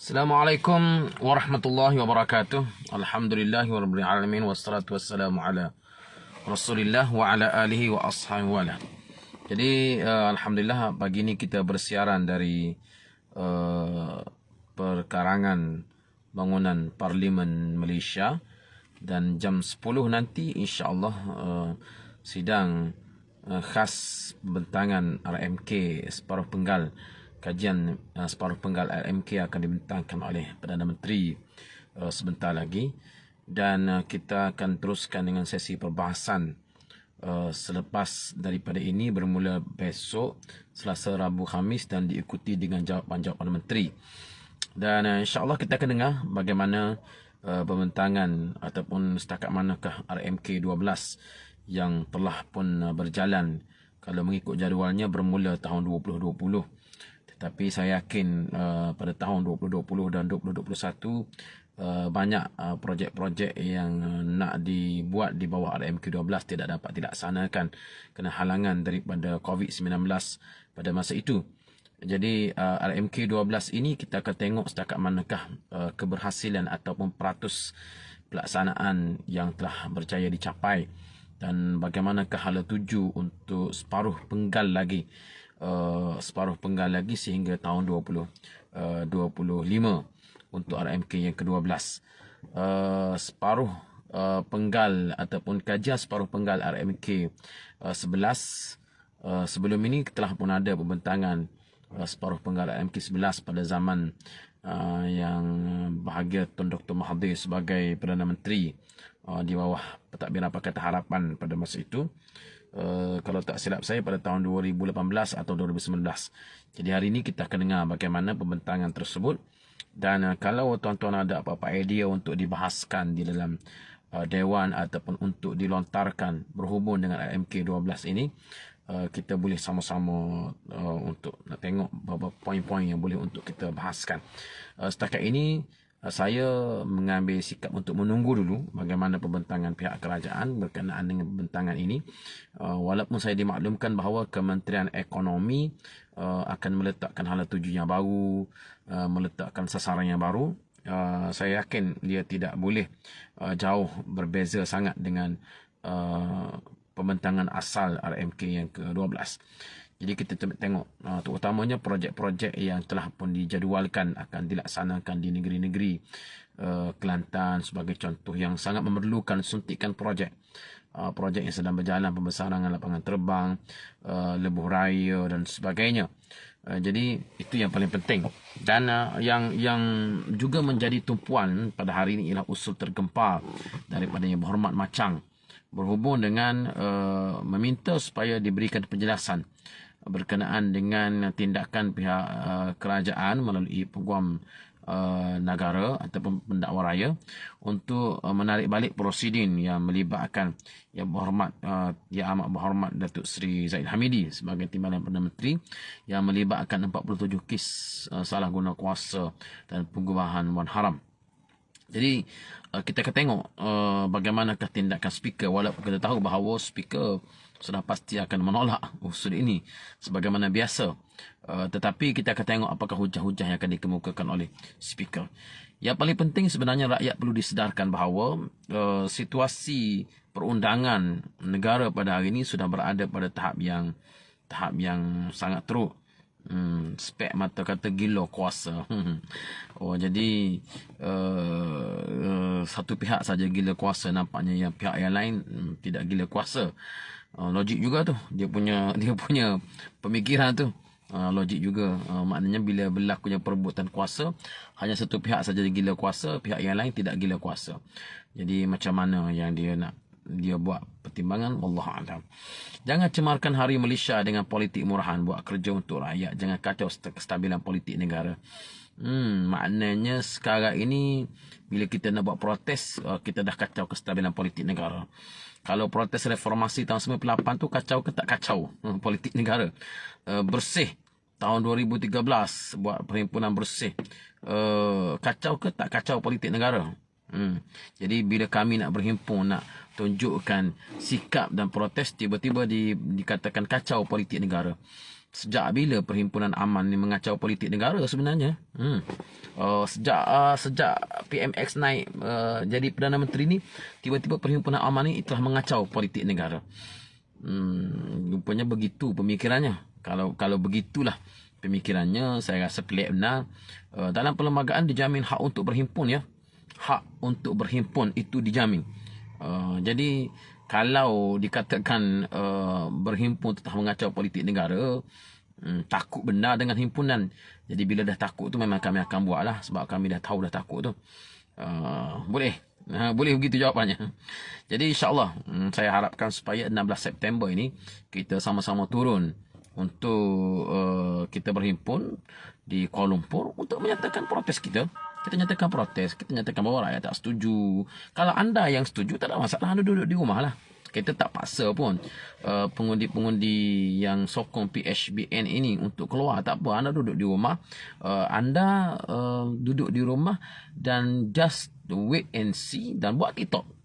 Assalamualaikum warahmatullahi wabarakatuh. Alhamdulillahi rabbil alamin wassalatu wassalamu ala Rasulillah wa ala alihi wa ashabihi wala. Jadi alhamdulillah pagi ini kita bersiaran dari perkarangan bangunan Parlimen Malaysia, dan jam 10 nanti insya-Allah sidang khas pembentangan RMK separuh penggal, kajian separuh penggal RMK akan dibentangkan oleh Perdana Menteri sebentar lagi, dan kita akan teruskan dengan sesi perbahasan selepas daripada ini bermula besok Selasa, Rabu, Khamis, dan diikuti dengan jawapan-jawapan Menteri. Dan insya-Allah kita akan dengar bagaimana pembentangan ataupun setakat manakah RMK 12 yang telah pun berjalan. Kalau mengikut jadualnya bermula tahun 2020. Tetapi saya yakin pada tahun 2020 dan 2021 banyak projek-projek yang nak dibuat di bawah RMK 12 tidak dapat dilaksanakan kerana halangan daripada COVID-19 pada masa itu. Jadi RMK 12 ini kita akan tengok setakat manakah keberhasilan ataupun peratus pelaksanaan yang telah berjaya dicapai, dan bagaimanakah hala tuju untuk separuh penggal lagi sehingga tahun 2025 untuk RMK yang ke-12. Separuh penggal ataupun kajian separuh penggal RMK 11 sebelum ini telah pun ada pembentangan separuh penggal RMK 11 pada zaman yang bahagia Tun Dr. Mahathir sebagai Perdana Menteri di bawah Pentadbiran Pakatan Harapan pada masa itu. Kalau tak silap saya pada tahun 2018 atau 2019. Jadi hari ini kita akan dengar bagaimana pembentangan tersebut, dan kalau tuan-tuan ada apa-apa idea untuk dibahaskan di dalam Dewan ataupun untuk dilontarkan berhubung dengan RMK 12 ini, kita boleh sama-sama untuk nak tengok beberapa poin-poin yang boleh untuk kita bahaskan. Setakat ini saya mengambil sikap untuk menunggu dulu bagaimana pembentangan pihak kerajaan berkenaan dengan pembentangan ini. Walaupun saya dimaklumkan bahawa Kementerian Ekonomi akan meletakkan hala tuju yang baru, meletakkan sasaran yang baru. Saya yakin dia tidak boleh jauh berbeza sangat dengan pembentangan asal RMK yang ke-12. Jadi kita tengok terutamanya projek-projek yang telah pun dijadualkan akan dilaksanakan di negeri-negeri Kelantan sebagai contoh yang sangat memerlukan suntikan projek. Projek yang sedang berjalan, pembesaran lapangan terbang, lebuh raya dan sebagainya. Jadi itu yang paling penting. Dan yang juga menjadi tumpuan pada hari ini ialah usul tergempar daripada Yang Berhormat Machang berhubung dengan meminta supaya diberikan penjelasan berkenaan dengan tindakan pihak kerajaan melalui Peguam Negara ataupun Pendakwa Raya untuk menarik balik prosidin yang melibatkan Yang Amat Berhormat Datuk Seri Zahid Hamidi sebagai Timbalan Perdana Menteri yang melibatkan 47 kes salah guna kuasa dan pengubahan wang haram. Jadi kita akan tengok bagaimanakah tindakan speaker, walaupun kita tahu bahawa speaker sudah pasti akan menolak usul ini sebagaimana biasa. Tetapi kita akan tengok apakah hujah-hujah yang akan dikemukakan oleh speaker. Yang paling penting sebenarnya rakyat perlu disedarkan bahawa situasi perundangan negara pada hari ini sudah berada pada tahap yang sangat teruk. Spek mata kata gila kuasa. Jadi satu pihak saja gila kuasa, nampaknya yang pihak yang lain tidak gila kuasa. Logik juga tu dia punya pemikiran tu. Logik juga. Maknanya bila berlakunya perebutan kuasa, hanya satu pihak saja gila kuasa, pihak yang lain tidak gila kuasa. Jadi macam mana yang dia buat pertimbangan, wallahualam. Jangan cemarkan hari Malaysia dengan politik murahan, buat kerja untuk rakyat, jangan kacau kestabilan politik negara. Maknanya sekarang ini bila kita nak buat protes, kita dah kacau kestabilan politik negara. Kalau protes reformasi tahun 98 tu kacau ke tak kacau politik negara? Bersih tahun 2013 buat perhimpunan bersih, kacau ke tak kacau politik negara? Jadi bila kami nak berhimpun, nak tunjukkan sikap dan protes, tiba-tiba dikatakan kacau politik negara. Sejak bila Perhimpunan Aman ni mengacau politik negara sebenarnya? Sejak PMX naik jadi Perdana Menteri ni, tiba-tiba Perhimpunan Aman ni telah mengacau politik negara. Rupanya begitu pemikirannya. Kalau begitulah pemikirannya, saya rasa pelik benar. Dalam perlembagaan dijamin hak untuk berhimpun, ya. Hak untuk berhimpun itu dijamin. Jadi kalau dikatakan berhimpun telah mengacau politik negara, takut benar dengan himpunan. Jadi bila dah takut tu memang kami akan buat lah, sebab kami dah tahu dah takut tu. Boleh boleh begitu jawapannya. Jadi insyaAllah saya harapkan supaya 16 September ini kita sama-sama turun untuk kita berhimpun di Kuala Lumpur untuk menyatakan protes kita. Kita nyatakan protes, kita nyatakan bahawa rakyat tak setuju. Kalau anda yang setuju, tak ada masalah, anda duduk di rumah lah. Kita tak paksa pun pengundi-pengundi yang sokong PHBN ini untuk keluar. Tak apa, anda duduk di rumah. Anda duduk di rumah dan just wait and see dan buat TikTok.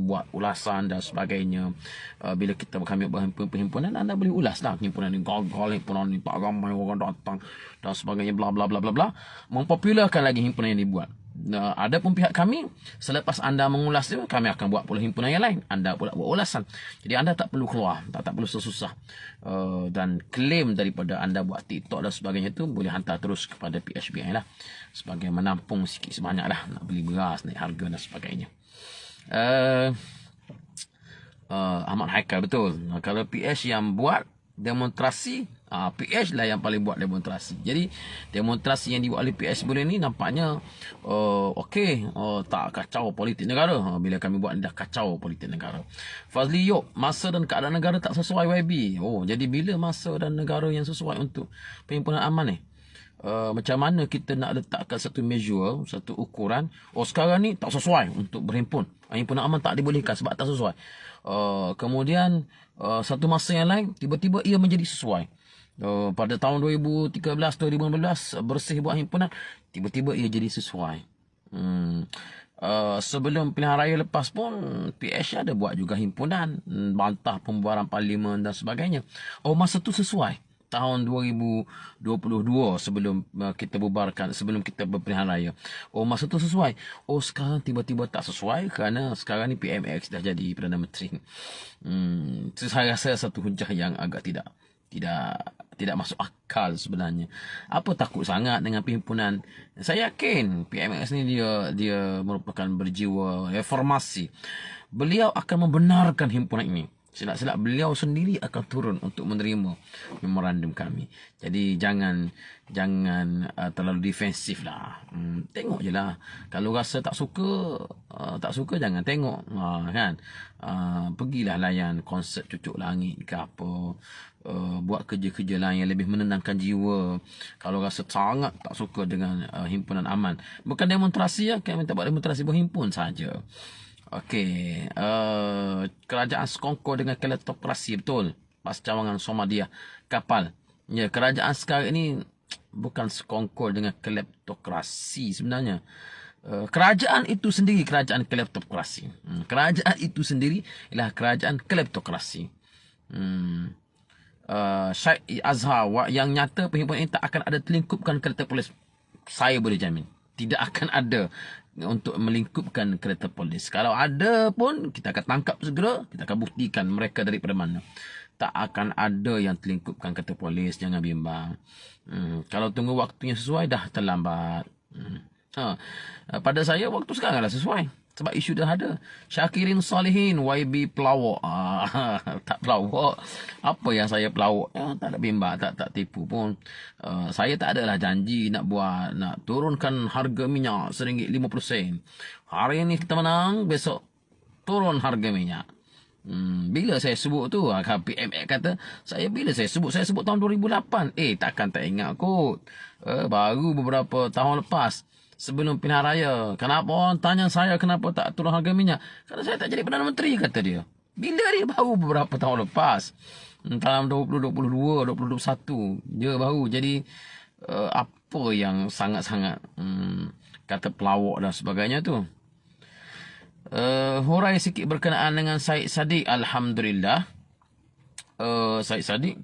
Buat ulasan dan sebagainya. Bila kita kami perhimpunan, anda boleh ulas lah. Himpunan ni gagal, himpunan ni tak ramai orang datang dan sebagainya, bla bla bla bla bla. Mempopularkan lagi himpunan yang dibuat. Ada pun pihak kami, selepas anda mengulas itu, kami akan buat pula himpunan yang lain. Anda pula buat ulasan. Jadi anda tak perlu keluar, tak perlu susah. Dan klaim daripada anda buat TikTok dan sebagainya itu boleh hantar terus kepada PHBN lah, sebagai menampung sikit sebanyak lah, nak beli beras, naik harga dan sebagainya. Ahmad Haikal betul. Kalau PH yang buat demonstrasi, PH lah yang paling buat demonstrasi. Jadi demonstrasi yang dibuat oleh PH bulan ni nampaknya okey, tak kacau politik negara. Bila kami buat ni dah kacau politik negara. Fazli Yop, masa dan keadaan negara tak sesuai YB. Jadi bila masa dan negara yang sesuai untuk Perhimpunan Aman ni? Macam mana kita nak letakkan satu measure, satu ukuran, sekarang ni tak sesuai untuk berhimpun, Himpunan Aman tak dibolehkan sebab tak sesuai. Kemudian satu masa yang lain tiba-tiba ia menjadi sesuai. Pada tahun 2013-2015 bersih buat himpunan, tiba-tiba ia jadi sesuai. Sebelum pilihan raya lepas pun PH ada buat juga himpunan, bantah pembubaran parlimen dan sebagainya. Masa tu sesuai. Tahun 2022 sebelum kita bubarkan, sebelum kita berpilihan raya. Masa tu sesuai. Sekarang tiba-tiba tak sesuai kerana sekarang ni PMX dah jadi Perdana Menteri. Saya rasa satu hujah yang agak tidak masuk akal sebenarnya. Apa takut sangat dengan perhimpunan? Saya yakin PMX ni dia merupakan berjiwa reformasi. Beliau akan membenarkan himpunan ini. Silap-silap beliau sendiri akan turun untuk menerima memorandum kami. Jadi jangan terlalu defensif lah. Tengok je lah. Kalau rasa tak suka jangan tengok. Kan? Pergilah layan konsert Cucuk Langit ke apa. Buat kerja-kerja lain yang lebih menenangkan jiwa. Kalau rasa sangat tak suka dengan Himpunan Aman, bukan demonstrasi ya, kami tak buat demonstrasi berhimpun saja. Okey, kerajaan sekongkol dengan kleptokrasi, betul. Pas cawangan Somalia kapal. Ya, kerajaan sekarang ini bukan sekongkol dengan kleptokrasi sebenarnya. Kerajaan itu sendiri kerajaan kleptokrasi. Kerajaan itu sendiri ialah kerajaan kleptokrasi. Syekh Azhar yang nyata perhimpunan ini tak akan ada terlingkupkan kereta polis. Saya boleh jamin tidak akan ada untuk melingkupkan kereta polis. Kalau ada pun kita akan tangkap segera, kita akan buktikan mereka daripada mana. Tak akan ada yang terlingkupkan kereta polis, jangan bimbang. Kalau tunggu waktunya sesuai dah terlambat. Pada saya waktu sekarang dah sesuai. Sebab isu dah ada. Syakirin Salihin, YB pelawak. Tak pelawak. Apa yang saya pelawak? Tak ada bimbang, tak tipu pun. Saya tak adalah janji nak turunkan harga minyak RM1.50. Hari ini kita menang, besok turun harga minyak. Bila saya sebut tu, PMX kata, bila saya sebut tahun 2008. Takkan tak ingat kot. Baru beberapa tahun lepas, sebelum pilihan raya. Kenapa orang tanya saya kenapa tak turun harga minyak? Kerana saya tak jadi Perdana Menteri, kata dia. Bila dia? Baru beberapa tahun lepas. Dalam 2022, 2021. Dia baru. Jadi, apa yang sangat-sangat kata pelawak dan sebagainya tu. Hurai sikit berkenaan dengan Syed Saddiq. Alhamdulillah. Syed Saddiq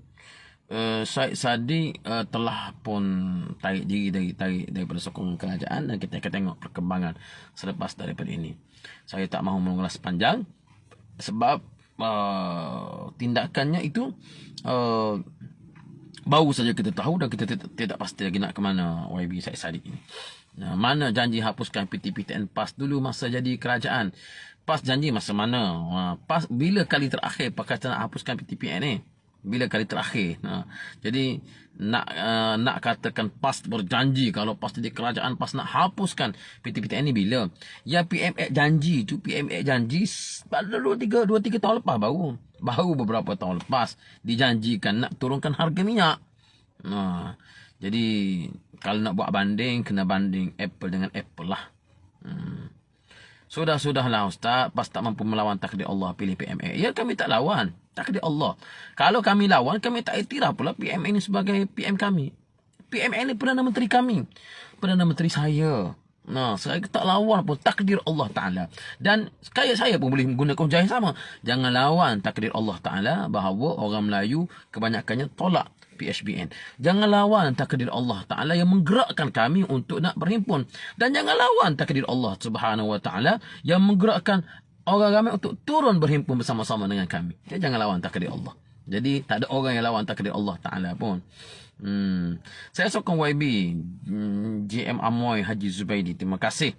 Syed Saddiq telah pun tarik diri daripada sokongan kerajaan, dan kita akan tengok perkembangan selepas daripada ini. Saya tak mahu mengulas panjang sebab tindakannya itu baru saja kita tahu, dan kita tidak pasti lagi nak ke mana YB Syed Saddiq ini. Mana janji hapuskan PTPTN PAS dulu masa jadi kerajaan? PAS janji masa mana? PAS bila kali terakhir Pakatan nak hapuskan PTPTN ni? Bila kali terakhir? Jadi nak katakan PAS berjanji kalau PAS jadi kerajaan, PAS nak hapuskan PTPTN ni bila? Ya PMX janji tu, PMX janji pada 2-3 tahun lepas baru beberapa tahun lepas dijanjikan nak turunkan harga minyak. Jadi kalau nak buat banding, kena banding apple dengan apple lah. Sudahlah Ustaz, PAS tak mampu melawan takdir Allah, pilih PMX. Ya, kami tak lawan takdir Allah. Kalau kami lawan, kami tak iktiraf pula PMX ini sebagai PM kami. PMX ini Perdana Menteri kami, Perdana Menteri saya. Saya tak lawan pun takdir Allah Ta'ala. Dan saya pun boleh menggunakan hujah yang sama. Jangan lawan takdir Allah Ta'ala bahawa orang Melayu kebanyakannya tolak PHBN. Jangan lawan takdir Allah Ta'ala yang menggerakkan kami untuk nak berhimpun. Dan jangan lawan takdir Allah Subhanahu Wa Ta'ala yang menggerakkan orang ramai untuk turun berhimpun bersama-sama dengan kami. Jangan lawan takdir Allah. Jadi tak ada orang yang lawan takdir Allah Ta'ala pun. Saya sokong YB, JM Amoy Haji Zubaidi. Terima kasih.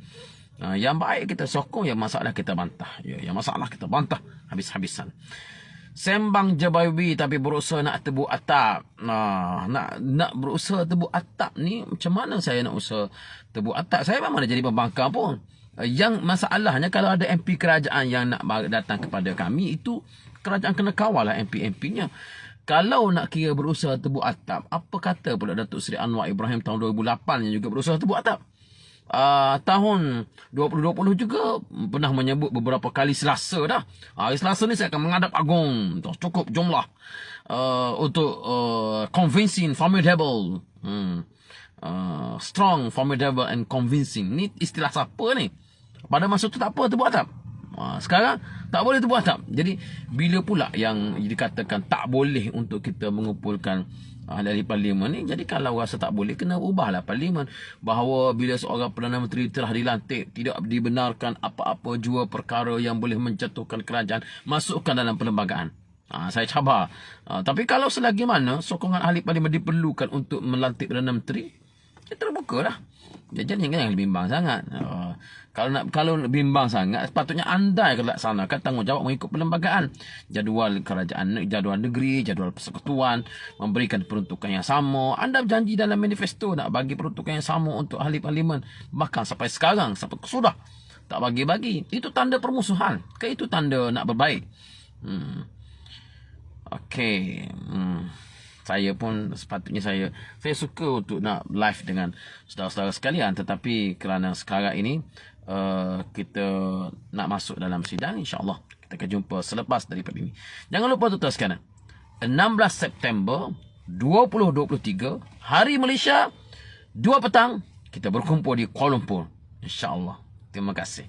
Yang baik kita sokong, yang masalah kita bantah. Yang masalah kita bantah habis-habisan. Sembang je YB tapi berusaha nak tebuk atap. Nak berusaha tebuk atap ni, macam mana saya nak usaha tebuk atap? Saya memang dah jadi pembangkang pun. Yang masalahnya kalau ada MP kerajaan yang nak datang kepada kami, itu kerajaan kena kawal lah MP-MP-nya. Kalau nak kira berusaha tebuk atap, apa kata pula Datuk Seri Anwar Ibrahim tahun 2008 yang juga berusaha tebuk atap? Tahun 2020 juga pernah menyebut beberapa kali Selasa dah. Hari Selasa ni saya akan menghadap Agong. Cukup jumlah untuk convincing, formidable. Strong, formidable and convincing. Ni istilah siapa ni? Pada masa tu tak apa tebuk atap. Sekarang tak boleh tebuk atap. Jadi bila pula yang dikatakan tak boleh untuk kita mengumpulkan ahli parlimen ni? Jadi kalau rasa tak boleh, kena ubahlah parlimen. Bahawa bila seorang Perdana Menteri telah dilantik, tidak dibenarkan apa-apa jua perkara yang boleh menjatuhkan kerajaan masukkan dalam perlembagaan. Saya cabar. Tapi kalau selagi mana sokongan ahli parlimen diperlukan untuk melantik Perdana Menteri, ya terbuka lah. Jadi jangan bimbang sangat. Kalau bimbang sangat, sepatutnya anda yang laksanakan tanggungjawab mengikut perlembagaan. Jadual kerajaan, jadual negeri, jadual persekutuan, memberikan peruntukan yang sama. Anda berjanji dalam manifesto nak bagi peruntukan yang sama untuk ahli parlimen. Bahkan sampai sekarang, sampai sudah tak bagi-bagi. Itu tanda permusuhan. Itu tanda nak berbaik. Okey. Saya pun sepatutnya saya suka untuk nak live dengan saudara-saudara sekalian, tetapi kerana sekarang ini kita nak masuk dalam sidang, insya-Allah kita akan jumpa selepas daripada ini. Jangan lupa tuan-tuan sekalian, 16 September 2023 hari Malaysia 2 petang kita berkumpul di Kuala Lumpur, insya-Allah. Terima kasih.